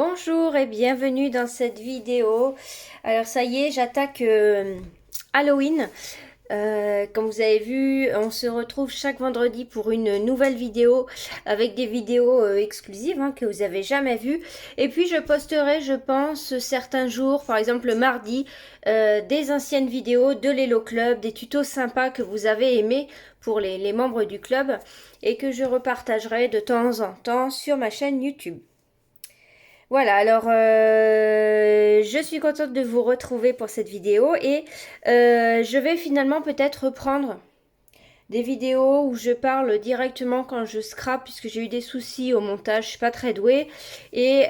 Bonjour et bienvenue dans cette vidéo. Alors ça y est, j'attaque Halloween. Comme vous avez vu, on se retrouve chaque vendredi pour une nouvelle vidéo avec des vidéos exclusives que vous avez jamais vues. Et puis je posterai, je pense, certains jours, par exemple le mardi, des anciennes vidéos de l'Hello Club, des tutos sympas que vous avez aimés pour les membres du club et que je repartagerai de temps en temps sur ma chaîne YouTube. Voilà, alors je suis contente de vous retrouver pour cette vidéo et je vais finalement peut-être reprendre des vidéos où je parle directement quand je scrape puisque j'ai eu des soucis au montage, je suis pas très douée et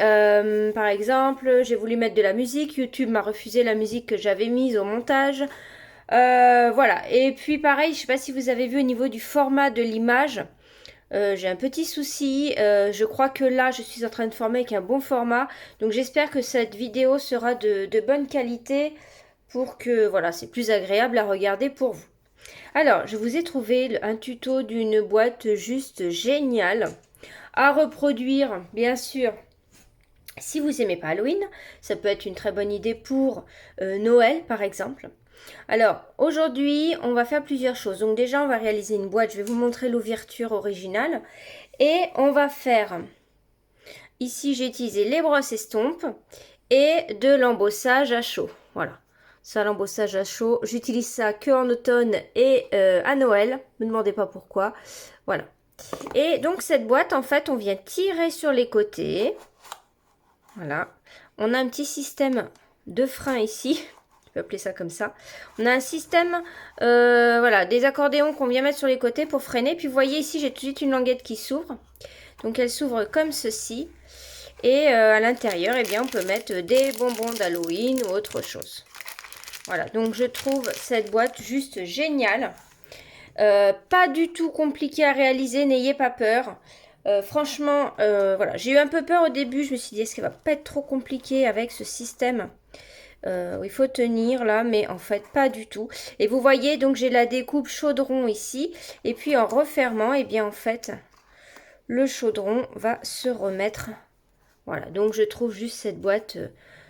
par exemple j'ai voulu mettre de la musique, YouTube m'a refusé la musique que j'avais mise au montage. Voilà, et puis pareil, je sais pas si vous avez vu au niveau du format de l'image. J'ai un petit souci, je crois que là je suis en train de former avec un bon format, donc j'espère que cette vidéo sera de bonne qualité pour que voilà, c'est plus agréable à regarder pour vous. Alors, je vous ai trouvé un tuto d'une boîte juste géniale à reproduire, bien sûr. Si vous aimez pas Halloween, ça peut être une très bonne idée pour Noël par exemple. Alors, aujourd'hui, on va faire plusieurs choses. Donc déjà, on va réaliser une boîte. Je vais vous montrer l'ouverture originale. Et on va faire... Ici, j'ai utilisé les brosses estompes et de l'embossage à chaud. Voilà. Ça, l'embossage à chaud. J'utilise ça que en automne et à Noël. Ne me demandez pas pourquoi. Voilà. Et donc, cette boîte, en fait, on vient tirer sur les côtés. Voilà. On a un petit système de frein ici. Je peux appeler ça comme ça. On a un système, voilà, des accordéons qu'on vient mettre sur les côtés pour freiner. Puis vous voyez ici, j'ai tout de suite une languette qui s'ouvre. Donc elle s'ouvre comme ceci. Et à l'intérieur, eh bien, on peut mettre des bonbons d'Halloween ou autre chose. Voilà, donc je trouve cette boîte juste géniale. Pas du tout compliqué à réaliser, n'ayez pas peur. Franchement, voilà, j'ai eu un peu peur au début. Je me suis dit, est-ce qu'elle va pas être trop compliquée avec ce système il faut tenir là, mais en fait pas du tout. Et vous voyez, donc j'ai la découpe chaudron ici. Et puis en refermant, et bien en fait, le chaudron va se remettre. Voilà, donc je trouve juste cette boîte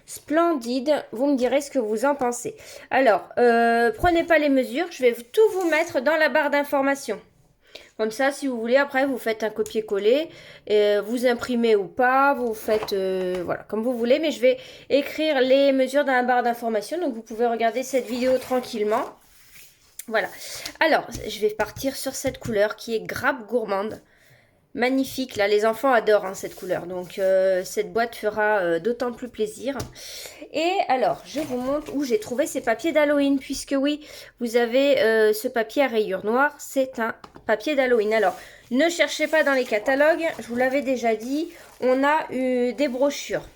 splendide. Vous me direz ce que vous en pensez. Alors, prenez pas les mesures, je vais tout vous mettre dans la barre d'information. Comme ça, si vous voulez, après, vous faites un copier-coller, vous imprimez ou pas, vous faites, voilà, comme vous voulez. Mais je vais écrire les mesures dans la barre d'information, donc vous pouvez regarder cette vidéo tranquillement. Voilà. Alors, je vais partir sur cette couleur qui est grappe gourmande. Magnifique, là, les enfants adorent cette couleur, donc cette boîte fera d'autant plus plaisir. Et alors, je vous montre où j'ai trouvé ces papiers d'Halloween, puisque oui, vous avez ce papier à rayures noires, c'est un papier d'Halloween. Alors, ne cherchez pas dans les catalogues, je vous l'avais déjà dit, on a des brochures.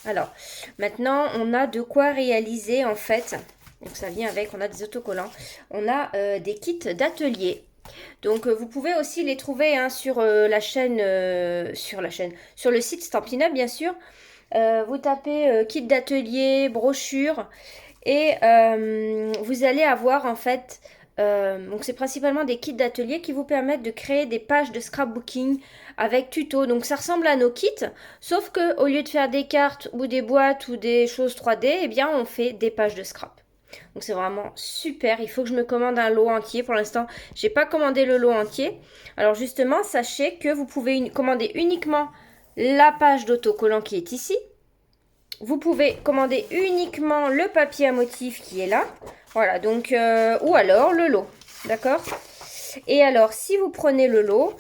Alors, maintenant, on a de quoi réaliser en fait, donc ça vient avec, on a des autocollants, on a des kits d'atelier. Donc vous pouvez aussi les trouver sur la chaîne, sur le site Stampin' Up bien sûr. Vous tapez kit d'atelier, brochure et vous allez avoir en fait, donc c'est principalement des kits d'atelier qui vous permettent de créer des pages de scrapbooking avec tuto. Donc ça ressemble à nos kits, sauf que au lieu de faire des cartes ou des boîtes ou des choses 3D, eh bien on fait des pages de scrap. Donc c'est vraiment super. Il faut que je me commande un lot entier. Pour l'instant, j'ai pas commandé le lot entier. Alors justement, sachez que vous pouvez commander uniquement la page d'autocollant qui est ici. Vous pouvez commander uniquement le papier à motif qui est là. Voilà, donc, ou alors le lot. D'accord? Et alors, si vous prenez le lot,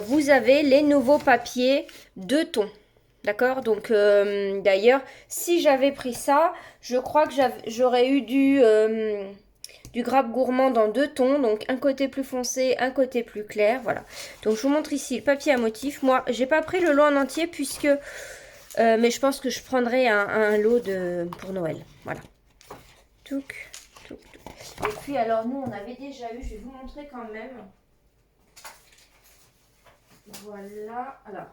vous avez les nouveaux papiers de ton. D'accord? Donc, d'ailleurs, si j'avais pris ça, je crois que j'aurais eu du grappe gourmand dans deux tons. Donc, un côté plus foncé, un côté plus clair. Voilà. Donc, je vous montre ici le papier à motif. Moi, j'ai pas pris le lot en entier puisque... mais je pense que je prendrai un lot pour Noël. Voilà. Touc, touc, touc. Et puis, alors, nous, on avait déjà eu... Je vais vous montrer quand même. Voilà. Alors...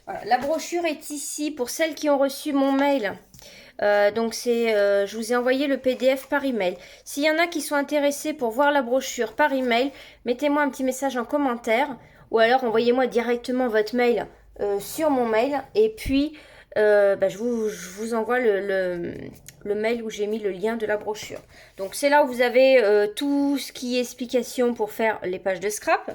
Voilà, la brochure est ici pour celles qui ont reçu mon mail. Donc je vous ai envoyé le PDF par email. S'il y en a qui sont intéressés pour voir la brochure par email, mettez-moi un petit message en commentaire ou alors envoyez-moi directement votre mail sur mon mail et puis je vous envoie le mail où j'ai mis le lien de la brochure. Donc c'est là où vous avez tout ce qui est explication pour faire les pages de scrap.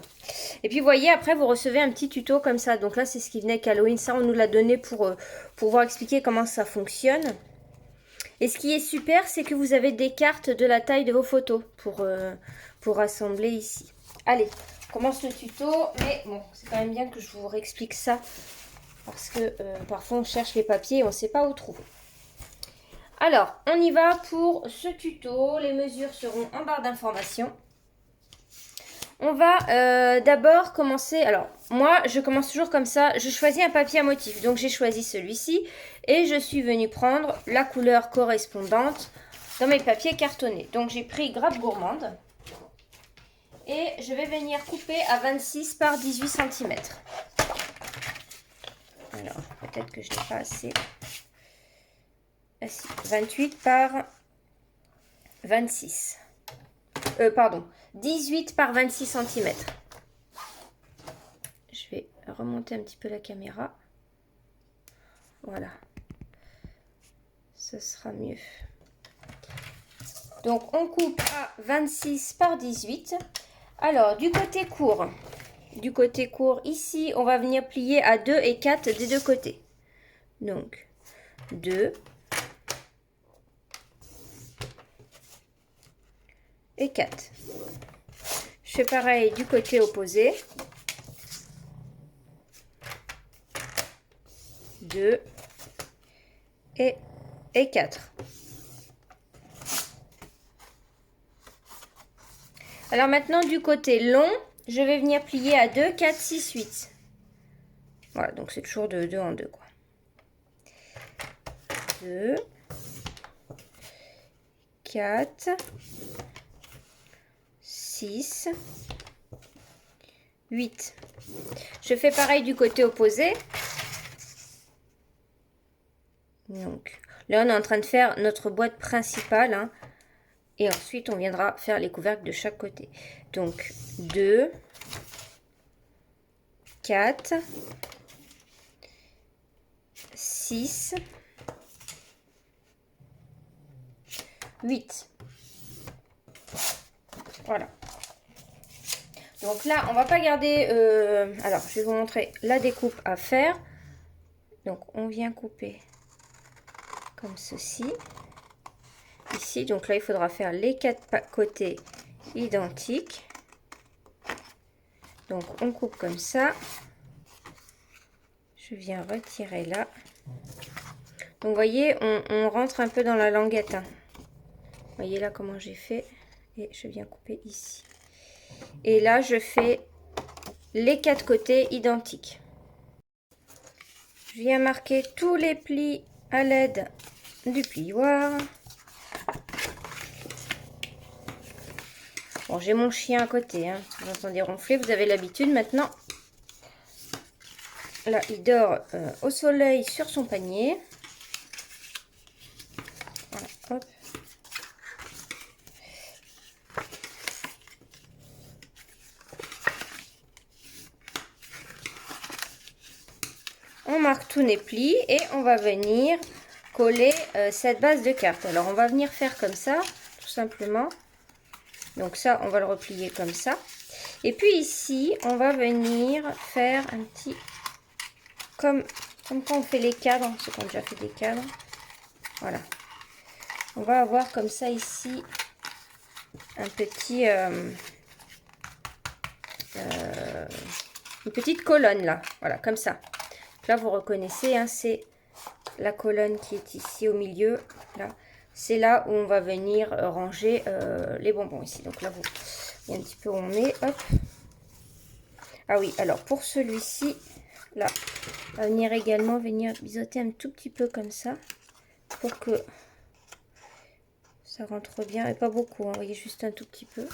Et puis vous voyez, après vous recevez un petit tuto comme ça. Donc là c'est ce qui venait avec Halloween. Ça on nous l'a donné pour pouvoir expliquer comment ça fonctionne. Et ce qui est super, c'est que vous avez des cartes de la taille de vos photos pour assembler ici. Allez, on commence le tuto. Mais bon, c'est quand même bien que je vous réexplique ça. Parce que parfois on cherche les papiers et on ne sait pas où trouver. Alors, on y va pour ce tuto. Les mesures seront en barre d'informations. On va d'abord commencer. Alors, moi, je commence toujours comme ça. Je choisis un papier à motif. Donc, j'ai choisi celui-ci. Et je suis venue prendre la couleur correspondante dans mes papiers cartonnés. Donc, j'ai pris grappe gourmande. Et je vais venir couper à 26 par 18 cm. Alors, peut-être que je n'ai pas assez. 28 par 26. Pardon, 18 par 26 cm. Je vais remonter un petit peu la caméra. Voilà. Ce sera mieux. Donc, on coupe à 26 par 18. Alors, du côté court, ici, on va venir plier à 2 et 4 des deux côtés. Donc, 2 et 4. Je fais pareil du côté opposé. 2 et 4. Alors maintenant du côté long, je vais venir plier à 2, 4, 6, 8. Voilà, donc c'est toujours de 2 en 2 quoi. 2, 4, 6, 8. Je fais pareil du côté opposé. Donc là, on est en train de faire notre boîte principale. Hein, et ensuite, on viendra faire les couvercles de chaque côté. Donc 2, 4, 6, 8. Voilà. Donc là, on va pas garder... alors, je vais vous montrer la découpe à faire. Donc, on vient couper comme ceci. Ici, donc là, il faudra faire les 4 côtés identiques. Donc, on coupe comme ça. Je viens retirer là. Donc, vous voyez, on rentre un peu dans la languette. Hein. Vous voyez là comment j'ai fait. Et je viens couper ici. Et là, je fais les 4 côtés identiques. Je viens marquer tous les plis à l'aide du plioir. Bon, j'ai mon chien à côté. Hein. Vous entendez ronfler, vous avez l'habitude maintenant. Là, il dort au soleil sur son panier. Voilà, hop. On marque tous les plis et on va venir coller cette base de carte. Alors, on va venir faire comme ça, tout simplement. Donc ça, on va le replier comme ça. Et puis ici, on va venir faire un petit... Comme quand on fait les cadres, ceux qui ont déjà fait des cadres. Voilà. On va avoir comme ça ici un petit... une petite colonne là. Voilà, comme ça. Donc là, vous reconnaissez, hein, c'est la colonne qui est ici au milieu. Là. C'est là où on va venir ranger les bonbons ici. Donc là, il y a un petit peu où on met. Hop. Ah oui, alors pour celui-ci, là, on va venir également biseauter un tout petit peu comme ça. Pour que ça rentre bien. Et pas beaucoup, hein, vous voyez, juste un tout petit peu.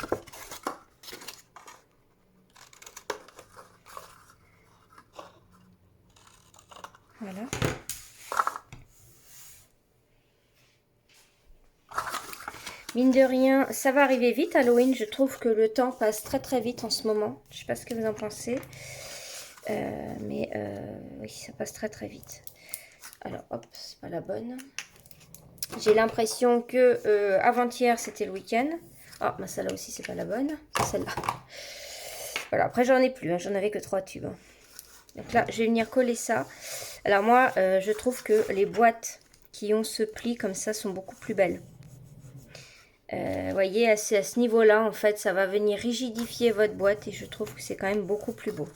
Voilà. Mine de rien, ça va arriver vite Halloween. Je trouve que le temps passe très très vite en ce moment. Je sais pas ce que vous en pensez. Oui, ça passe très très vite. Alors, hop, c'est pas la bonne. J'ai l'impression que avant-hier, c'était le week-end. Ah, bah celle-là aussi, c'est pas la bonne. C'est celle-là. Voilà, après, j'en ai plus. Hein, j'en avais que 3 tubes. Donc là, je vais venir coller ça. Alors moi, je trouve que les boîtes qui ont ce pli comme ça sont beaucoup plus belles. Vous voyez, à ce niveau-là, en fait, ça va venir rigidifier votre boîte et je trouve que c'est quand même beaucoup plus beau.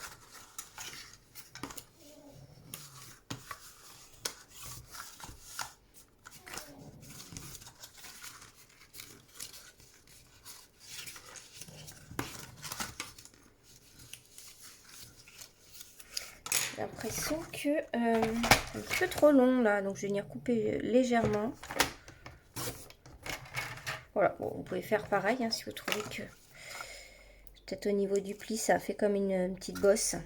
J'ai l'impression que c'est un petit peu trop long là, donc je vais venir couper légèrement. Voilà, bon, vous pouvez faire pareil hein, si vous trouvez que peut-être au niveau du pli ça fait comme une petite bosse.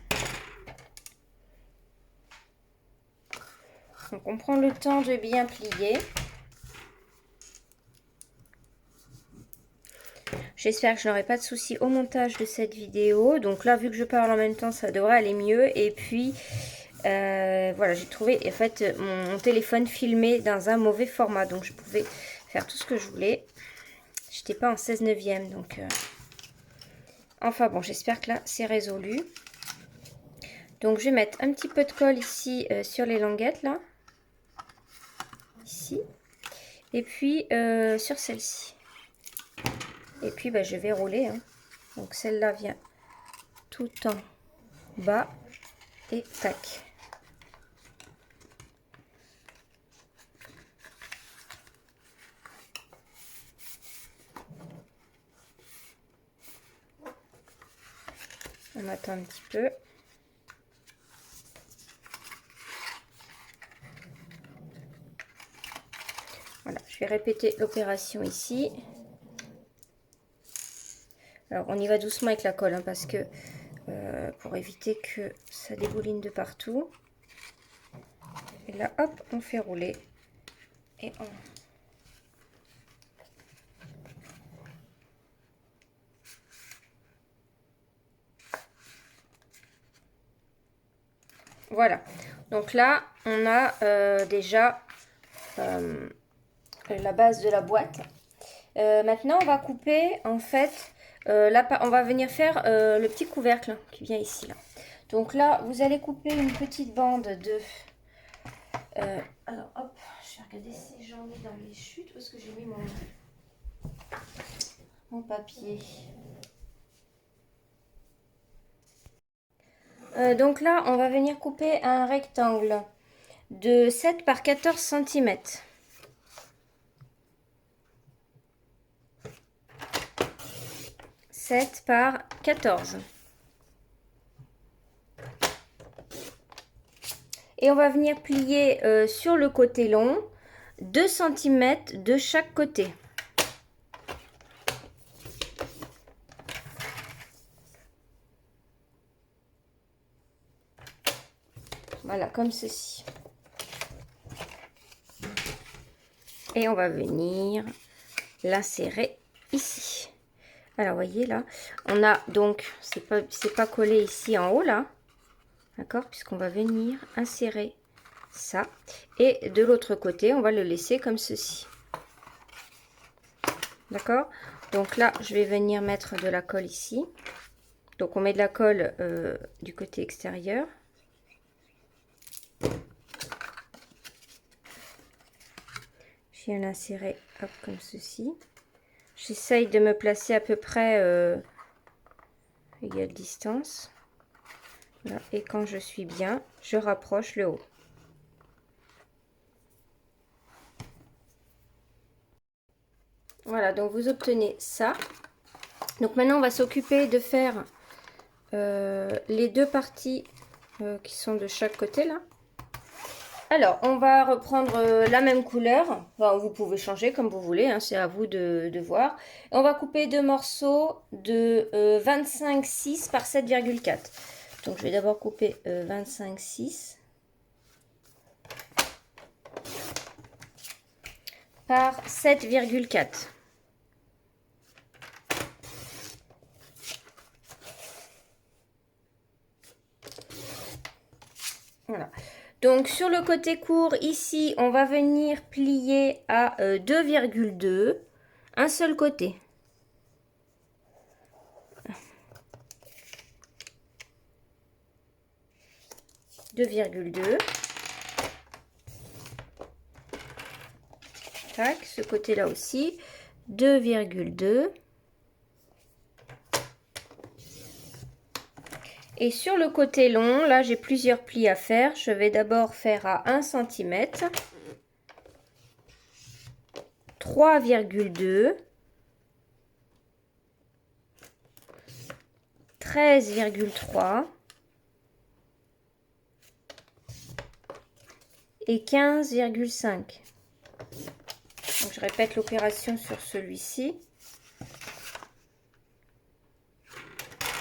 Donc on prend le temps de bien plier. J'espère que je n'aurai pas de soucis au montage de cette vidéo. Donc là, vu que je parle en même temps, ça devrait aller mieux. Et puis, voilà, j'ai trouvé, en fait, mon téléphone filmé dans un mauvais format. Donc, je pouvais faire tout ce que je voulais. J'étais pas en 16/9, donc... Enfin bon, j'espère que là, c'est résolu. Donc, je vais mettre un petit peu de colle ici sur les languettes, là. Ici. Et puis, sur celle-ci. Et puis, bah, je vais rouler. Hein. Donc, celle-là vient tout en bas. Et tac. On attend un petit peu. Voilà, je vais répéter l'opération ici. Alors, on y va doucement avec la colle, hein, parce que pour éviter que ça dégouline de partout. Et là, hop, on fait rouler. Et on... Voilà. Donc là, on a déjà la base de la boîte. Maintenant, on va couper, en fait, on va venir faire le petit couvercle qui vient ici. Là. Donc là, vous allez couper une petite bande de... alors, hop, je vais regarder si j'en ai dans les chutes. Où est-ce que j'ai mis mon papier? Donc là, on va venir couper un rectangle de 7 par 14 cm. Par 14. Et on va venir plier sur le côté long 2 cm de chaque côté. Voilà, comme ceci. Et on va venir l'insérer ici. Alors, voyez là, on a donc, c'est pas collé ici en haut là, d'accord, puisqu'on va venir insérer ça. Et de l'autre côté, on va le laisser comme ceci. D'accord? Donc là, je vais venir mettre de la colle ici. Donc on met de la colle du côté extérieur. Je viens l'insérer hop comme ceci. J'essaye de me placer à peu près égale distance. Voilà. Et quand je suis bien, je rapproche le haut. Voilà, donc vous obtenez ça. Donc maintenant, on va s'occuper de faire les deux parties qui sont de chaque côté là. Alors, on va reprendre la même couleur. Enfin, vous pouvez changer comme vous voulez, hein, c'est à vous de voir. On va couper deux morceaux de 25,6 par 7,4. Donc, je vais d'abord couper 25,6 par 7,4. Voilà. Donc sur le côté court, ici, on va venir plier à 2,2, un seul côté. « 2,2. Tac, ce côté-là aussi. 2,2. Et sur le côté long, là, j'ai plusieurs plis à faire. Je vais d'abord faire à 1 cm. 3,2. 13,3. Et 15,5. Donc je répète l'opération sur celui-ci.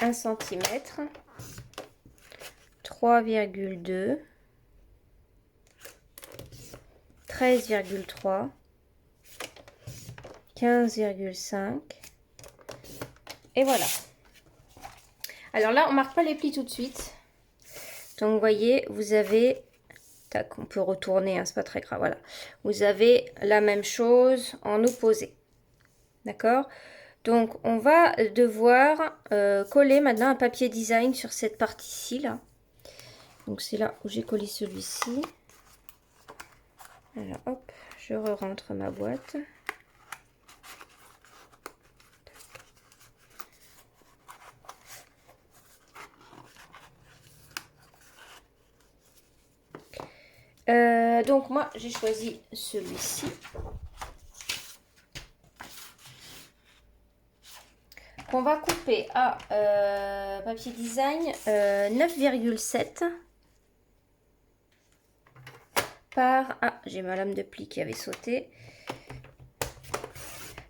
1 cm. 3,2. 13,3. 15,5. Et voilà. Alors là, on marque pas les plis tout de suite. Donc vous voyez, vous avez... Tac, on peut retourner, hein, c'est pas très grave. Voilà. Vous avez la même chose en opposé. D'accord? Donc, on va devoir coller maintenant un papier design sur cette partie-ci, là. Donc, c'est là où j'ai collé celui-ci. Alors, hop, je re-rentre ma boîte. Donc moi j'ai choisi celui-ci. Qu'on va couper à papier design 9,7 par... Ah, j'ai ma lame de pli qui avait sauté.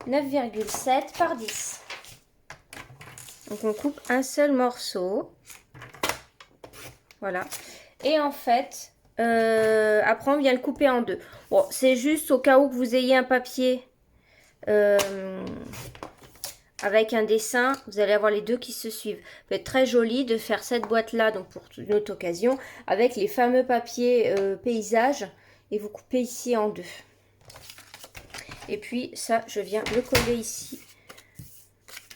9,7 par 10. Donc on coupe un seul morceau. Voilà. Et en fait... après on vient le couper en deux. Bon, c'est juste au cas où que vous ayez un papier avec un dessin, vous allez avoir les deux qui se suivent. Ça peut être très joli de faire cette boîte là, donc pour une autre occasion, avec les fameux papiers paysages, et vous coupez ici en deux. Et puis ça, je viens le coller ici.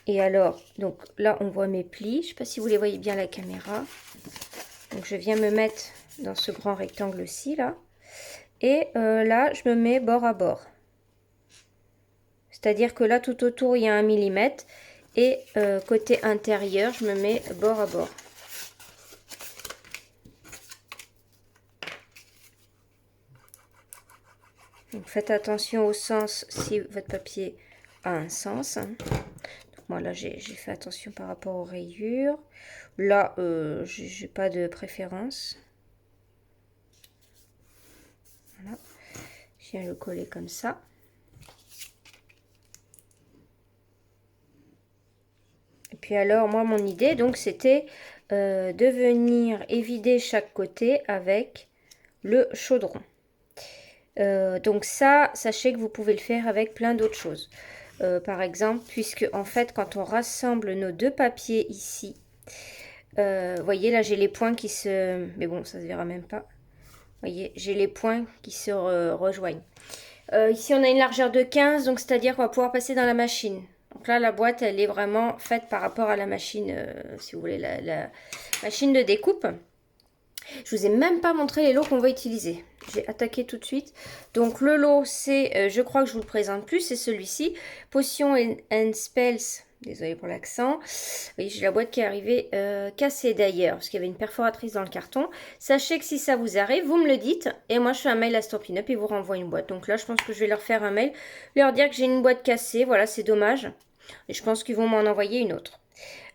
Et alors, donc là on voit mes plis, je ne sais pas si vous les voyez bien à la caméra. Donc je viens me mettre dans ce grand rectangle-ci, là. Et là, je me mets bord à bord. C'est-à-dire que là, tout autour, il y a 1 mm. Et côté intérieur, je me mets bord à bord. Donc faites attention au sens si votre papier a un sens. Donc, moi, là, j'ai fait attention par rapport aux rayures. Là, j'ai pas de préférence. Voilà. Je viens le coller comme ça. Et puis alors, moi, mon idée, donc, c'était de venir évider chaque côté avec le chaudron. Donc ça, sachez que vous pouvez le faire avec plein d'autres choses. Par exemple, puisque en fait, quand on rassemble nos deux papiers ici, vous voyez, là, j'ai les points qui se... Mais bon, ça se verra même pas. Vous voyez, j'ai les points qui se rejoignent. Ici, on a une largeur de 15, donc c'est-à-dire qu'on va pouvoir passer dans la machine. Donc là, la boîte, elle est vraiment faite par rapport à la machine, si vous voulez, la machine de découpe. Je vous ai même pas montré les lots qu'on va utiliser. J'ai attaqué tout de suite. Donc le lot, c'est, je crois que je vous le présente plus, c'est celui-ci. Potions and Spells. Désolée pour l'accent. Oui, j'ai la boîte qui est arrivée cassée d'ailleurs, parce qu'il y avait une perforatrice dans le carton. Sachez que si ça vous arrive, vous me le dites. Et moi, je fais un mail à Stampin' Up et vous renvoie une boîte. Donc là, je pense que je vais leur faire un mail, leur dire que j'ai une boîte cassée. Voilà, c'est dommage. Et je pense qu'ils vont m'en envoyer une autre.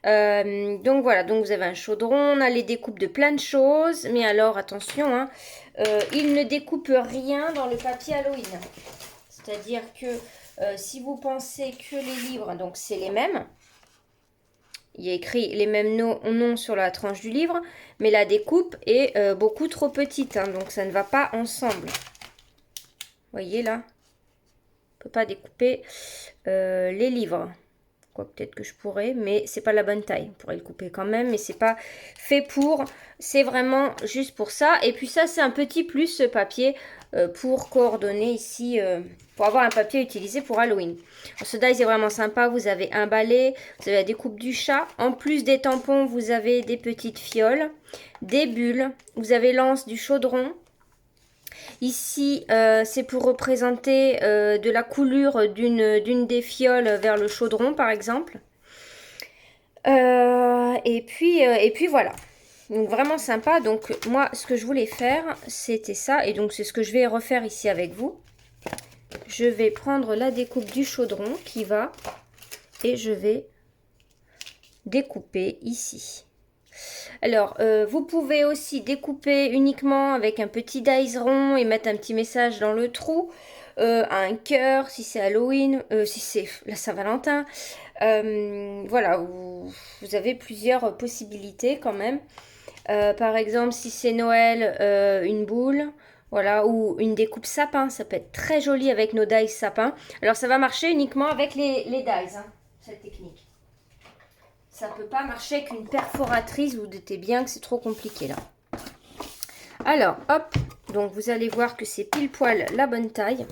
Donc voilà, donc vous avez un chaudron, on a les découpes de plein de choses, mais alors attention, hein, il ne découpe rien dans le papier Halloween. C'est-à-dire que si vous pensez que les livres, donc c'est les mêmes, il y a écrit les mêmes noms sur la tranche du livre, mais la découpe est beaucoup trop petite, hein, donc ça ne va pas ensemble. Vous voyez là, on ne peut pas découper les livres. Quoi, peut-être que je pourrais, mais c'est pas la bonne taille. On pourrait le couper quand même, mais c'est pas fait pour. C'est vraiment juste pour ça. Et puis ça, c'est un petit plus, ce papier, pour coordonner ici, pour avoir un papier utilisé pour Halloween. Alors, ce dies est vraiment sympa. Vous avez un balai, vous avez la découpe du chat. En plus des tampons, vous avez des petites fioles, des bulles. Vous avez l'anse du chaudron. Ici, c'est pour représenter de la coulure d'une des fioles vers le chaudron, par exemple. Et puis voilà. Donc vraiment sympa. Donc moi, ce que je voulais faire, c'était ça. Et donc c'est ce que je vais refaire ici avec vous. Je vais prendre la découpe du chaudron qui va. Et je vais découper ici. Alors, vous pouvez aussi découper uniquement avec un petit dies rond et mettre un petit message dans le trou. Un cœur si c'est Halloween, si c'est la Saint-Valentin. Voilà, vous avez plusieurs possibilités quand même. Par exemple, si c'est Noël, une boule. Voilà, ou une découpe sapin. Ça peut être très joli avec nos dies sapin. Alors, ça va marcher uniquement avec les dies, hein, cette technique. Ça ne peut pas marcher avec une perforatrice, vous doutez bien que c'est trop compliqué là. Alors, hop, donc vous allez voir que c'est pile poil la bonne taille.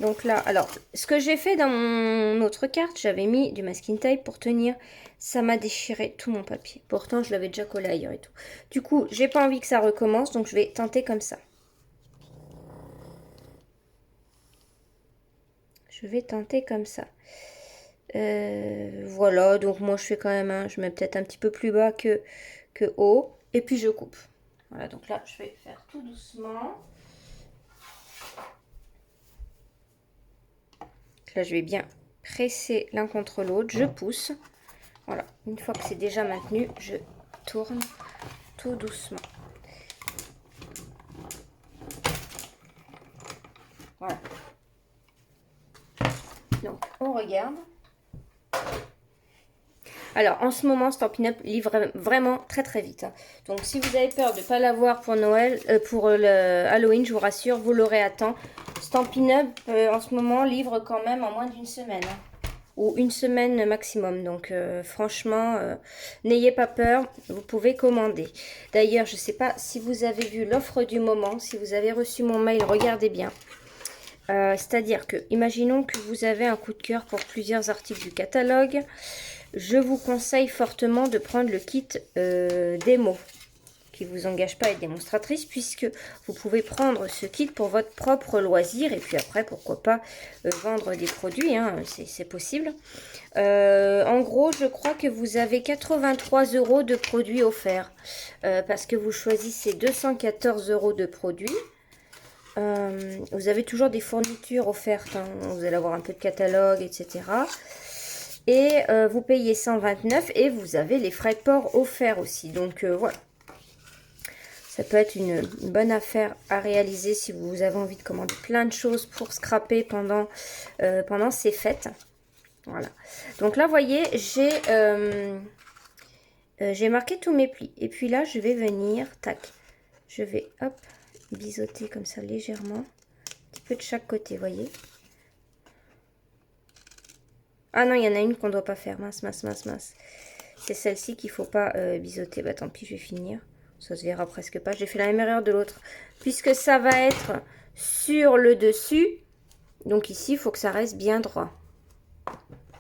Donc là, alors, ce que j'ai fait dans mon autre carte, j'avais mis du masking tape pour tenir. Ça m'a déchiré tout mon papier. Pourtant, je l'avais déjà collé ailleurs et tout. Du coup, j'ai pas envie que ça recommence, donc je vais tenter comme ça. Je vais tenter comme ça. Voilà, donc moi je fais quand même, je mets peut-être un petit peu plus bas que haut, et puis je coupe. Voilà, donc là je vais faire tout doucement. Là je vais bien presser l'un contre l'autre, je pousse. Voilà, une fois que c'est déjà maintenu, je tourne tout doucement. Voilà. Donc on regarde. Alors, en ce moment, Stampin' Up livre vraiment très très vite. Hein. Donc, si vous avez peur de ne pas l'avoir pour Noël, pour le Halloween, je vous rassure, vous l'aurez à temps. Stampin' Up, en ce moment, livre quand même en moins d'une semaine. Hein, ou une semaine maximum. Donc, franchement, n'ayez pas peur, vous pouvez commander. D'ailleurs, je ne sais pas si vous avez vu l'offre du moment. Si vous avez reçu mon mail, regardez bien. C'est-à-dire que, imaginons que vous avez un coup de cœur pour plusieurs articles du catalogue. Je vous conseille fortement de prendre le kit démo qui ne vous engage pas à être démonstratrice puisque vous pouvez prendre ce kit pour votre propre loisir et puis après pourquoi pas vendre des produits, hein, c'est possible. En gros je crois que vous avez 83 € de produits offerts parce que vous choisissez 214 € de produits. Vous avez toujours des fournitures offertes, hein. Vous allez avoir un peu de catalogue, etc. Et vous payez 129 et vous avez les frais de port offerts aussi. Donc voilà. Ça peut être une bonne affaire à réaliser si vous avez envie de commander plein de choses pour scraper pendant ces fêtes. Voilà. Donc là, vous voyez, j'ai marqué tous mes plis. Et puis là, je vais venir, tac, je vais, hop, biseauter comme ça légèrement. Un petit peu de chaque côté, vous voyez. Ah non, il y en a une qu'on ne doit pas faire. Mince, mince, mince, mince. C'est celle-ci qu'il ne faut pas biseauter. Bah tant pis, je vais finir. Ça se verra presque pas. J'ai fait la même erreur de l'autre. Puisque ça va être sur le dessus. Donc ici, il faut que ça reste bien droit.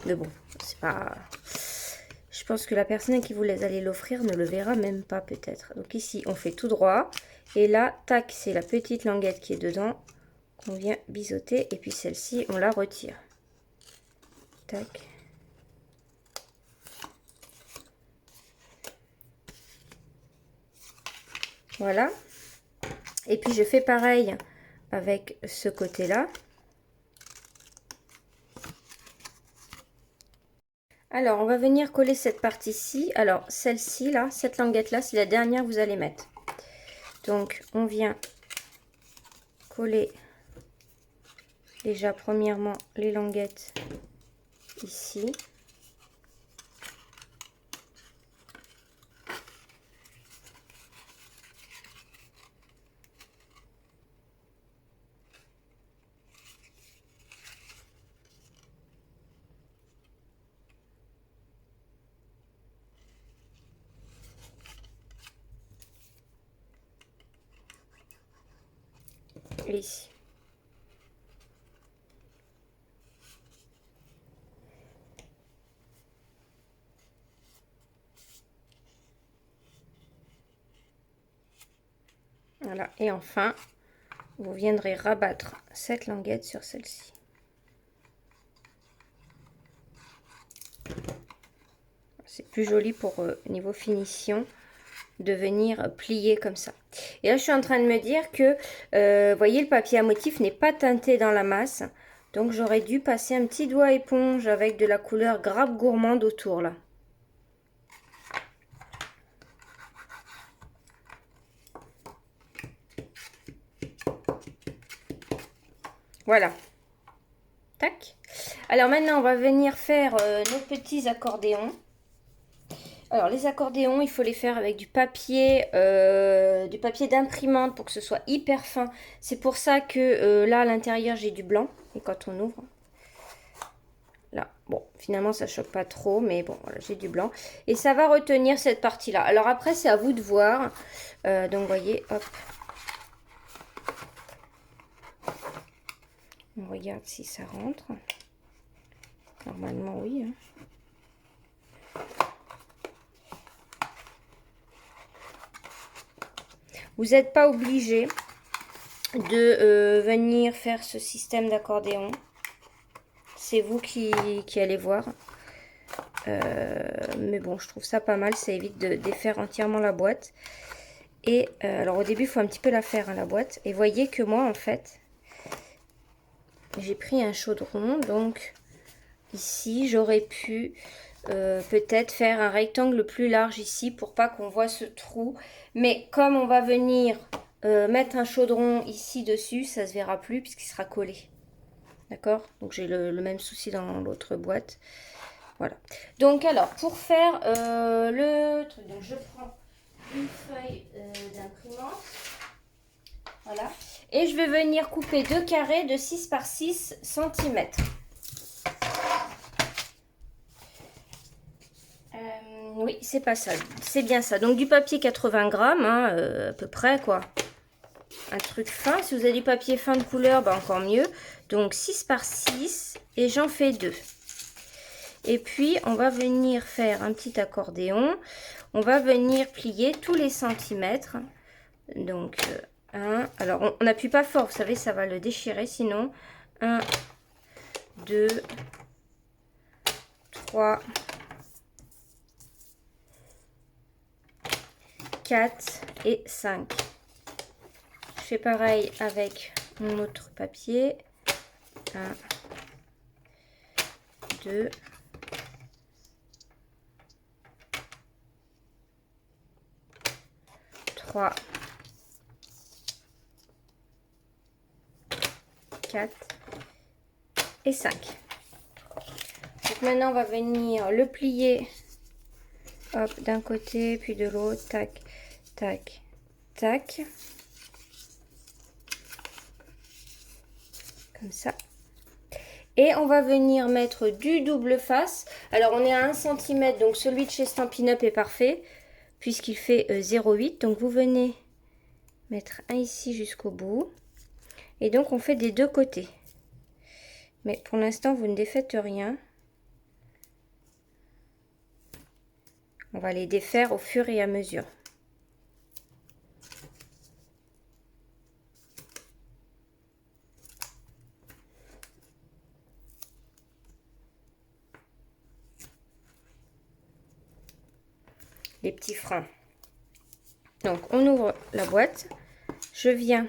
Mais bon, c'est pas... Je pense que la personne à qui vous allez l'offrir ne le verra même pas peut-être. Donc ici, on fait tout droit. Et là, tac, c'est la petite languette qui est dedans qu'on vient biseauter. Et puis celle-ci, on la retire. Tac. Voilà. Et puis je fais pareil avec ce côté-là. Alors, on va venir coller cette partie-ci. Alors, celle-ci, là, cette languette-là, c'est la dernière que vous allez mettre. Donc, on vient coller déjà premièrement les languettes ici. et ici. Voilà, et enfin, vous viendrez rabattre cette languette sur celle-ci. C'est plus joli pour niveau finition de venir plier comme ça. Et là, je suis en train de me dire que, voyez, le papier à motif n'est pas teinté dans la masse. Donc, j'aurais dû passer un petit doigt éponge avec de la couleur grappe gourmande autour, là. Voilà. Tac. Alors maintenant, on va venir faire nos petits accordéons. Alors les accordéons, il faut les faire avec du papier d'imprimante pour que ce soit hyper fin. C'est pour ça que là à l'intérieur j'ai du blanc. Et quand on ouvre, là, bon, finalement ça choque pas trop, mais bon, voilà, j'ai du blanc. Et ça va retenir cette partie-là. Alors après, c'est à vous de voir. Donc vous voyez, hop. On regarde si ça rentre. Normalement, oui. Hein. Vous n'êtes pas obligé de venir faire ce système d'accordéon. C'est vous qui allez voir. Mais bon, je trouve ça pas mal. Ça évite de défaire entièrement la boîte. Et alors au début, il faut un petit peu la faire, hein, la boîte. Et voyez que moi, en fait, j'ai pris un chaudron. Donc ici, j'aurais pu peut-être faire un rectangle plus large ici pour pas qu'on voit ce trou. Mais comme on va venir mettre un chaudron ici dessus, ça se verra plus puisqu'il sera collé. D'accord? Donc j'ai le même souci dans l'autre boîte. Voilà. Donc alors, pour faire le truc, donc je prends une feuille d'imprimante. Voilà. Et je vais venir couper deux carrés de 6 par 6 cm. Oui, c'est pas ça. C'est bien ça. Donc du papier 80 grammes, hein, à peu près, quoi. Un truc fin. Si vous avez du papier fin de couleur, bah encore mieux. Donc 6 par 6 et j'en fais 2. Et puis, on va venir faire un petit accordéon. On va venir plier tous les centimètres. Donc, 1. Alors, on n'appuie pas fort, vous savez, ça va le déchirer sinon. 1, 2, 3, 4 et 5. Je fais pareil avec mon autre papier. 1, 2, 3, 4 et 5. Donc maintenant on va venir le plier, hop, d'un côté puis de l'autre, tac, tac, tac, comme ça. Et on va venir mettre du double face. Alors on est à 1 cm, donc celui de chez Stampin' Up est parfait puisqu'il fait 0,8. Donc vous venez mettre un ici jusqu'au bout. Et donc on fait des deux côtés. Mais pour l'instant vous ne défaites rien. On va les défaire au fur et à mesure. Les petits freins. Donc on ouvre la boîte. Je viens.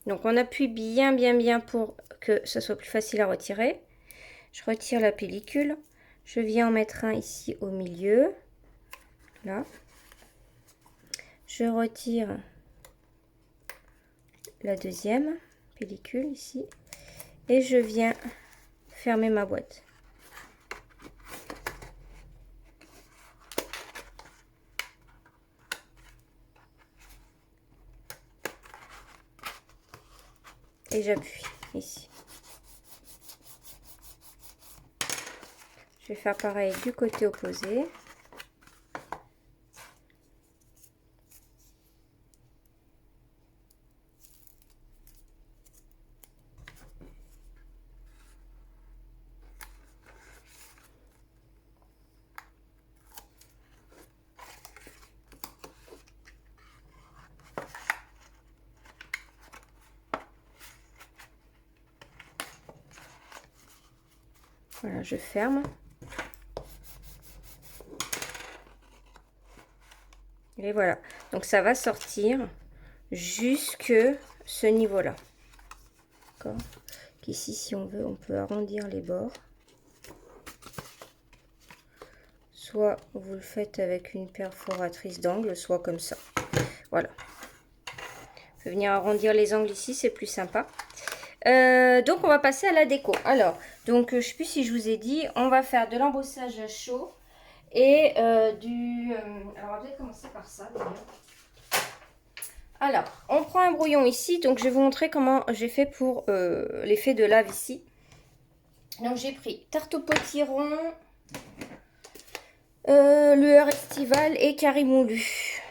Donc on appuie bien pour que ce soit plus facile à retirer. Je retire la pellicule. Je viens en mettre un ici au milieu. Là. Je retire la deuxième pellicule ici. Et je viens fermer ma boîte. Et j'appuie ici. Je vais faire pareil du côté opposé. Voilà, je ferme. Et voilà. Donc ça va sortir jusque ce niveau-là. D'accord. Ici, si on veut, on peut arrondir les bords. Soit vous le faites avec une perforatrice d'angle, soit comme ça. Voilà. Je vais venir arrondir les angles ici, c'est plus sympa. Donc on va passer à la déco. Alors, donc je sais plus si je vous ai dit, on va faire de l'embossage à chaud et alors on va peut-être commencer par ça d'ailleurs. Alors, on prend un brouillon ici, donc je vais vous montrer comment j'ai fait pour l'effet de lave ici. Donc j'ai pris tarte au potiron, lueur estivale et curry moulu.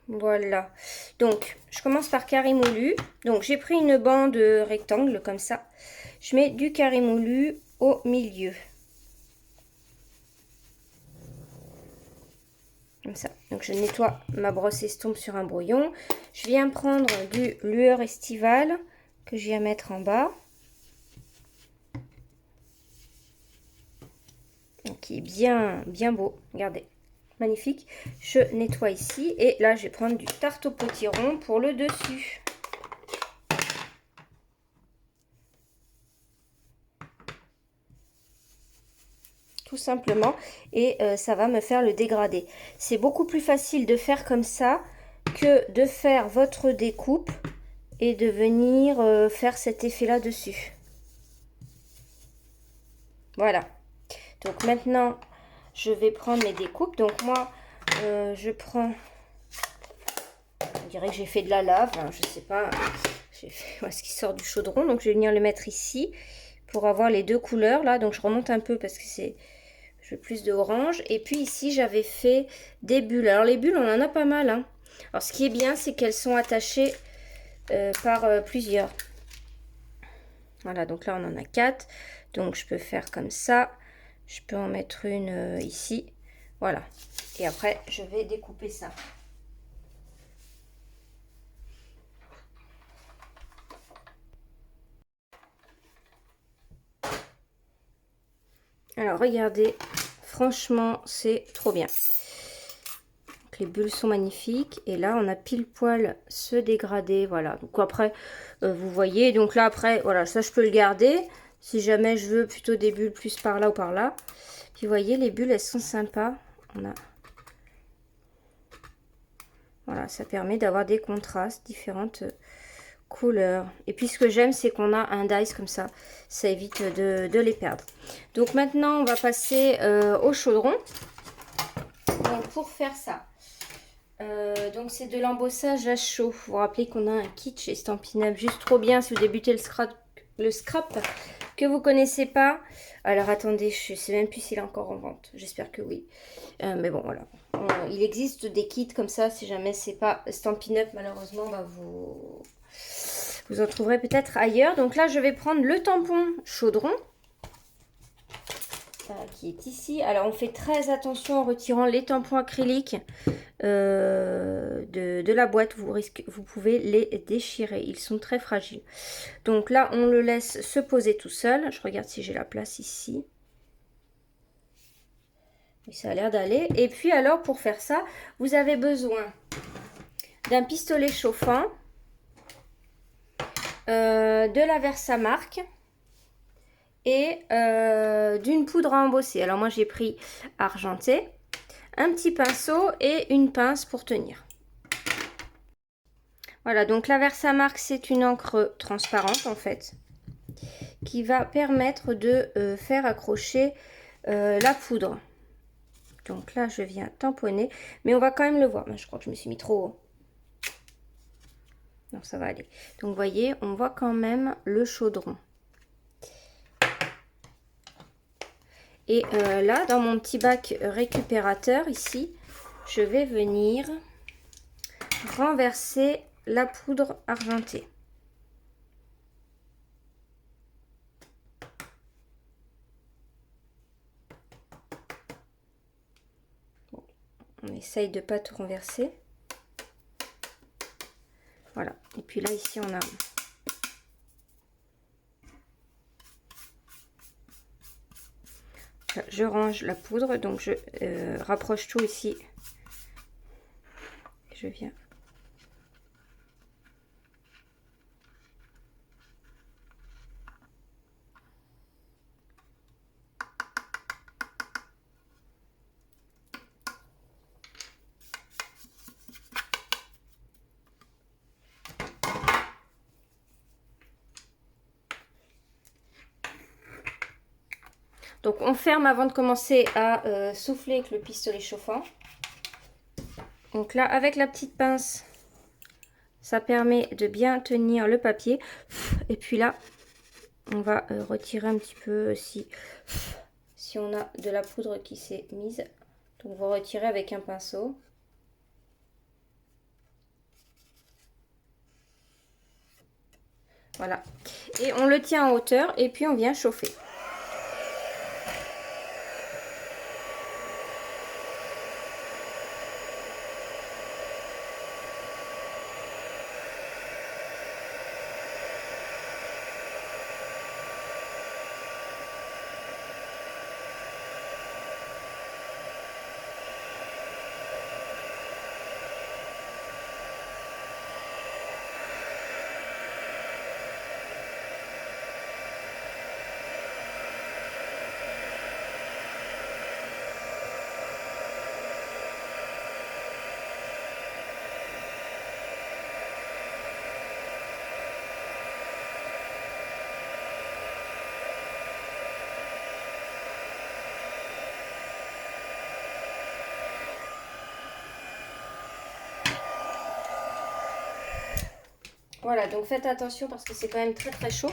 Voilà. Donc, je commence par curry moulu. Donc, j'ai pris une bande rectangle comme ça. Je mets du curry moulu au milieu. Comme ça. Donc, je nettoie ma brosse estompe sur un brouillon. Je viens prendre du lueur estivale que je viens mettre en bas. Donc, qui est bien beau. Regardez. Magnifique. Je nettoie ici. Et là, je vais prendre du tarte au potiron pour le dessus. Tout simplement. Et ça va me faire le dégradé. C'est beaucoup plus facile de faire comme ça que de faire votre découpe et de venir faire cet effet-là dessus. Voilà. Donc maintenant, je vais prendre mes découpes. Donc moi, je prends... On dirait que j'ai fait de la lave, hein, je sais pas. J'ai fait ce qui sort du chaudron. Donc je vais venir le mettre ici pour avoir les deux couleurs là. Donc je remonte un peu parce que c'est... Je veux plus de orange. Et puis ici, j'avais fait des bulles. Alors les bulles, on en a pas mal. Hein. Alors ce qui est bien, c'est qu'elles sont attachées par plusieurs. Voilà, donc là, on en a 4. Donc je peux faire comme ça. Je peux en mettre une ici. Voilà. Et après, je vais découper ça. Alors, regardez. Franchement, c'est trop bien. Donc, les bulles sont magnifiques. Et là, on a pile poil ce dégradé. Voilà. Donc après, vous voyez. Donc là, après, voilà, ça, je peux le garder. Si jamais je veux plutôt des bulles plus par là ou par là. Puis, vous voyez, les bulles, elles sont sympas. On a... Voilà, ça permet d'avoir des contrastes, différentes couleurs. Et puis ce que j'aime, c'est qu'on a un dice comme ça. Ça évite de les perdre. Donc maintenant, on va passer au chaudron. Donc pour faire ça, donc c'est de l'embossage à chaud. Vous vous rappelez qu'on a un kit chez Stampin' Up juste trop bien si vous débutez le scrap que vous connaissez pas. Alors attendez, je sais même plus s'il est encore en vente. J'espère que oui. Mais bon, voilà. Il existe des kits comme ça. Si jamais c'est pas Stampin' Up, malheureusement, bah vous en trouverez peut-être ailleurs. Donc là, je vais prendre le tampon chaudron qui est ici. Alors, on fait très attention en retirant les tampons acryliques de la boîte. Vous pouvez les déchirer. Ils sont très fragiles. Donc là, on le laisse se poser tout seul. Je regarde si j'ai la place ici. Et ça a l'air d'aller. Et puis alors, pour faire ça, vous avez besoin d'un pistolet chauffant, de la Versamark et d'une poudre à embosser. Alors moi, j'ai pris argenté, un petit pinceau et une pince pour tenir. Voilà, donc la Versamark, c'est une encre transparente en fait, qui va permettre de faire accrocher la poudre. Donc là, je viens tamponner, mais on va quand même le voir. Je crois que je me suis mis trop haut. Non, ça va aller. Donc, vous voyez, on voit quand même le chaudron. Et là, dans mon petit bac récupérateur, ici, je vais venir renverser la poudre argentée. Bon, on essaye de ne pas tout renverser. Voilà. Et puis là, ici, on a... Donc, là, je range la poudre, donc je rapproche tout ici. Je viens. Donc on ferme avant de commencer à souffler avec le pistolet chauffant. Donc là, avec la petite pince, ça permet de bien tenir le papier. Et puis là, on va retirer un petit peu si on a de la poudre qui s'est mise. Donc on va retirer avec un pinceau. Voilà. Et on le tient en hauteur et puis on vient chauffer. Voilà, donc faites attention parce que c'est quand même très très chaud.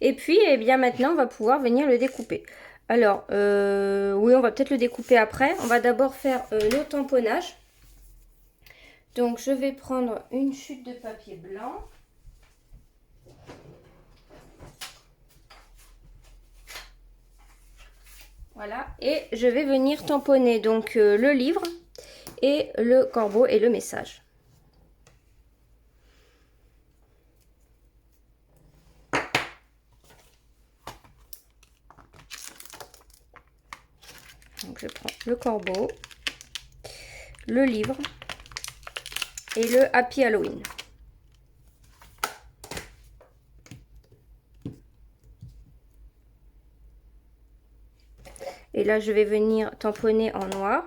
Et puis, eh bien maintenant, on va pouvoir venir le découper. Alors, oui, on va peut-être le découper après. On va d'abord faire le tamponnage. Donc, je vais prendre une chute de papier blanc. Voilà, et je vais venir tamponner donc le livre et le corbeau et le message. Donc je prends le corbeau, le livre et le Happy Halloween. Et là je vais venir tamponner en noir.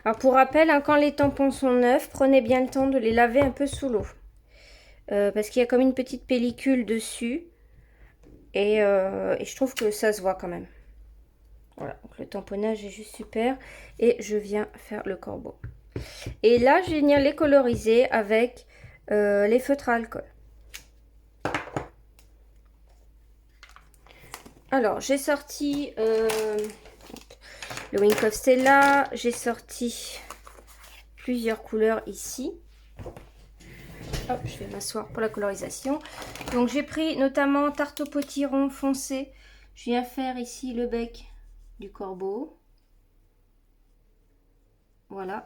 Alors pour rappel, hein, quand les tampons sont neufs, prenez bien le temps de les laver un peu sous l'eau. Parce qu'il y a comme une petite pellicule dessus. Et je trouve que ça se voit quand même. Voilà, donc le tamponnage est juste super. Et je viens faire le corbeau. Et là, je vais venir les coloriser avec les feutres à alcool. Alors, j'ai sorti le Wink of Stella. J'ai sorti plusieurs couleurs ici. Hop, je vais m'asseoir pour la colorisation. Donc, j'ai pris notamment Tarte au potiron foncé. Je viens faire ici le bec du corbeau. Voilà.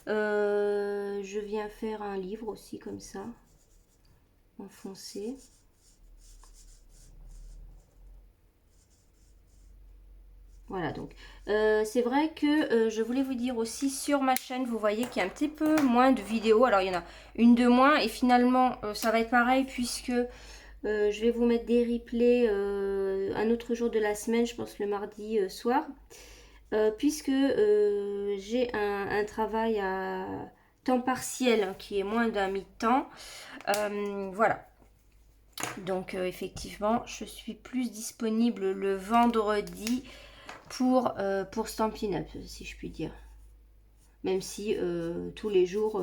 Je viens faire un livre aussi comme ça, en foncé. Voilà, donc c'est vrai que je voulais vous dire aussi sur ma chaîne, vous voyez qu'il y a un petit peu moins de vidéos. Alors, il y en a une de moins et finalement, ça va être pareil puisque je vais vous mettre des replays un autre jour de la semaine, je pense le mardi soir. Puisque j'ai un travail à temps partiel hein, qui est moins d'un mi-temps. Voilà. Donc effectivement, je suis plus disponible le vendredi pour Stampin' Up, si je puis dire. Même si tous les jours,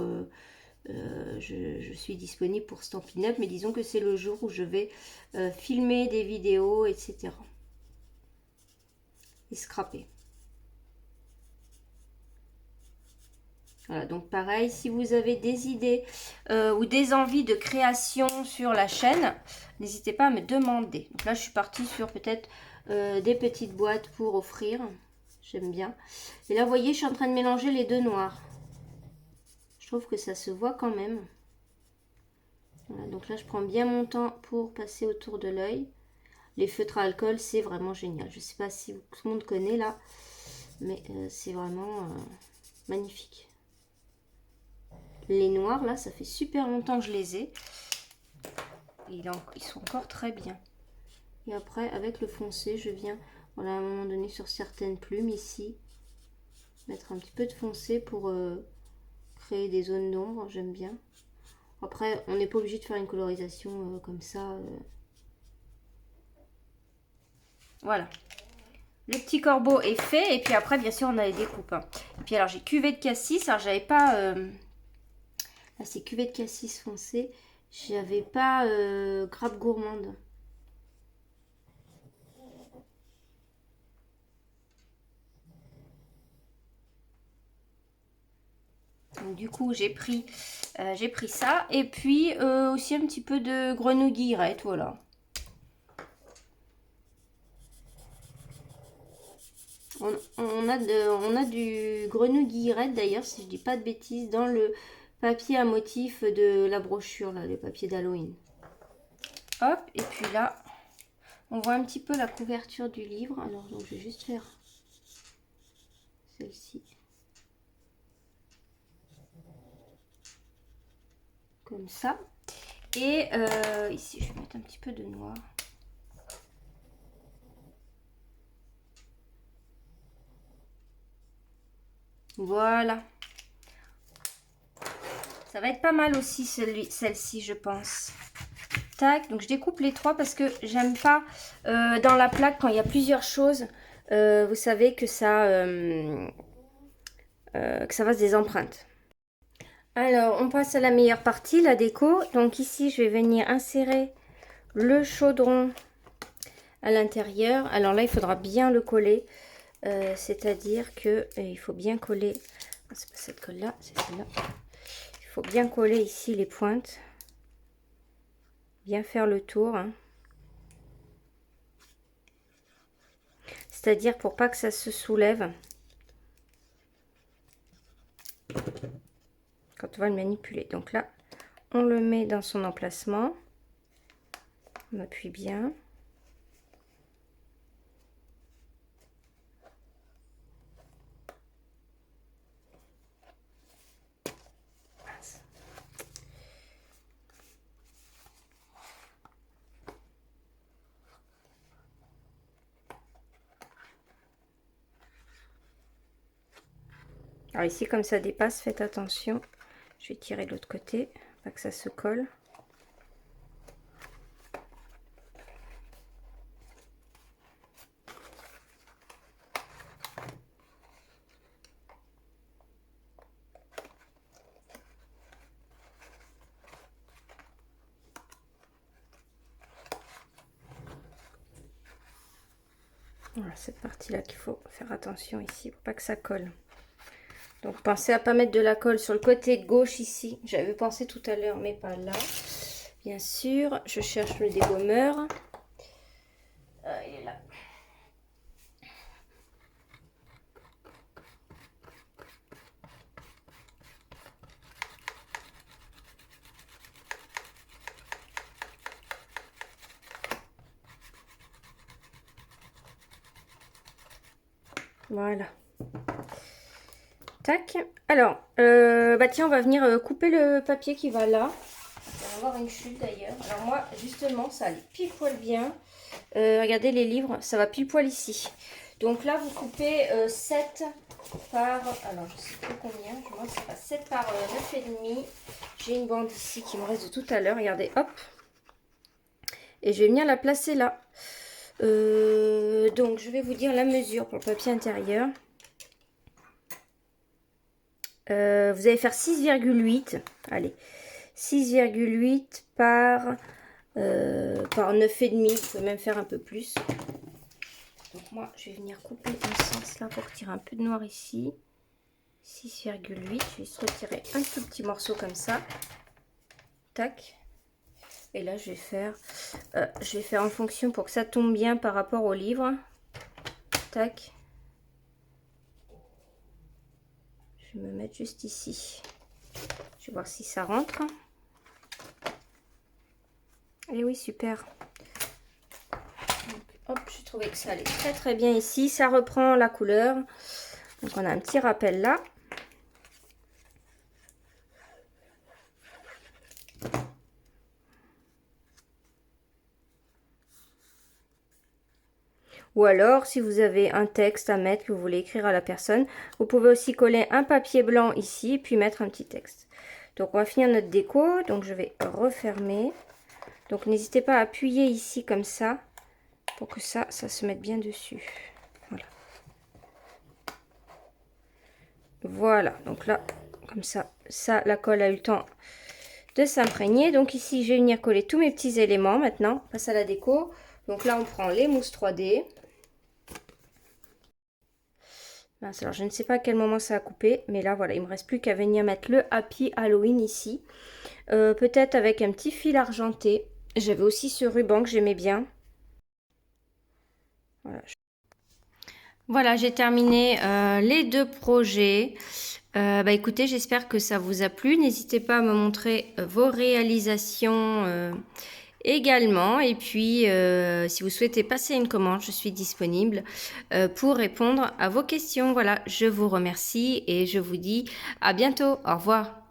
je suis disponible pour Stampin' Up, mais disons que c'est le jour où je vais filmer des vidéos, etc. Et scraper. Voilà, donc pareil, si vous avez des idées ou des envies de création sur la chaîne, n'hésitez pas à me demander. Donc là, je suis partie sur peut-être des petites boîtes pour offrir. J'aime bien. Et là, vous voyez, je suis en train de mélanger les deux noirs. Je trouve que ça se voit quand même. Voilà, donc là, je prends bien mon temps pour passer autour de l'œil. les feutres à alcool, c'est vraiment génial. Je ne sais pas si tout le monde connaît là, mais c'est vraiment magnifique. Les noirs là, ça fait super longtemps que je les ai. Et ils sont encore très bien. Et après, avec le foncé, je viens, voilà, à un moment donné, sur certaines plumes ici, mettre un petit peu de foncé pour créer des zones d'ombre. J'aime bien. Après, on n'est pas obligé de faire une colorisation comme ça. Voilà. Le petit corbeau est fait. Et puis après, bien sûr, on a les découpes. Hein. Et puis alors, j'ai cuvée de cassis. Alors, j'avais pas... Là, c'est cuvée de cassis foncé. J'avais pas grappe gourmande. Donc, du coup, j'ai pris ça. Et puis, aussi un petit peu de grenouille guillerette. Voilà. On a du grenouille guillerette d'ailleurs, si je dis pas de bêtises, dans le papier à motif de la brochure, là, le papier d'Halloween. Hop, et puis là, on voit un petit peu la couverture du livre. Alors, donc, je vais juste faire celle-ci. Comme ça. Et ici, je vais mettre un petit peu de noir. Voilà. Ça va être pas mal aussi celle-ci, je pense. Tac, donc je découpe les trois parce que j'aime pas dans la plaque quand il y a plusieurs choses. Vous savez que ça fasse des empreintes. Alors, on passe à la meilleure partie, la déco. Donc ici, je vais venir insérer le chaudron à l'intérieur. Alors là, il faudra bien le coller. C'est-à-dire que il faut bien coller. C'est pas cette colle-là, c'est celle-là. Il faut bien coller ici les pointes. Bien faire le tour. Hein. C'est-à-dire pour pas que ça se soulève. Quand on va le manipuler. Donc là, on le met dans son emplacement. On appuie bien. Alors ici, comme ça dépasse, faites attention. Je vais tirer de l'autre côté, pas que ça se colle. Voilà, cette partie-là qu'il faut faire attention ici, pour pas que ça colle. Donc pensez à pas mettre de la colle sur le côté gauche ici. J'avais pensé tout à l'heure, mais pas là. Bien sûr, je cherche le dégommeur. Il est là. Voilà. Tac. Alors, bah tiens, on va venir couper le papier qui va là. On va avoir une chute d'ailleurs. Alors moi, justement, ça allait pile poil bien. Regardez les livres, ça va pile poil ici. Donc là, vous coupez 7 par... Alors, je sais plus combien. Je vois que c'est pas 7 par 9,5. J'ai une bande ici qui me reste de tout à l'heure. Regardez, hop. Et je vais venir la placer là. Donc, je vais vous dire la mesure pour le papier intérieur. Vous allez faire 6,8. Allez, 6,8 par 9,5. Vous pouvez même faire un peu plus. Donc moi, je vais venir couper dans ce sens-là pour retirer un peu de noir ici. 6,8. Je vais juste retirer un tout petit morceau comme ça. Tac. Et là, je vais faire en fonction pour que ça tombe bien par rapport au livre. Tac. Je vais me mettre juste ici. Je vais voir si ça rentre. Et oui, super. Hop, j'ai trouvé que ça allait très très bien ici. Ça reprend la couleur. Donc on a un petit rappel là. Ou alors, si vous avez un texte à mettre que vous voulez écrire à la personne, vous pouvez aussi coller un papier blanc ici, puis mettre un petit texte. Donc, on va finir notre déco. Donc, je vais refermer. Donc, n'hésitez pas à appuyer ici comme ça, pour que ça se mette bien dessus. Voilà. Voilà. Donc là, comme ça, la colle a eu le temps de s'imprégner. Donc ici, je vais venir coller tous mes petits éléments maintenant. On passe à la déco. Donc là, on prend les mousses 3D. Alors, je ne sais pas à quel moment ça a coupé, mais là, voilà, il me reste plus qu'à venir mettre le Happy Halloween ici. Peut-être avec un petit fil argenté. J'avais aussi ce ruban que j'aimais bien. Voilà, j'ai terminé les deux projets. Écoutez, j'espère que ça vous a plu. N'hésitez pas à me montrer vos réalisations également. Et puis, si vous souhaitez passer une commande, je suis disponible pour répondre à vos questions. Voilà, je vous remercie et je vous dis à bientôt. Au revoir.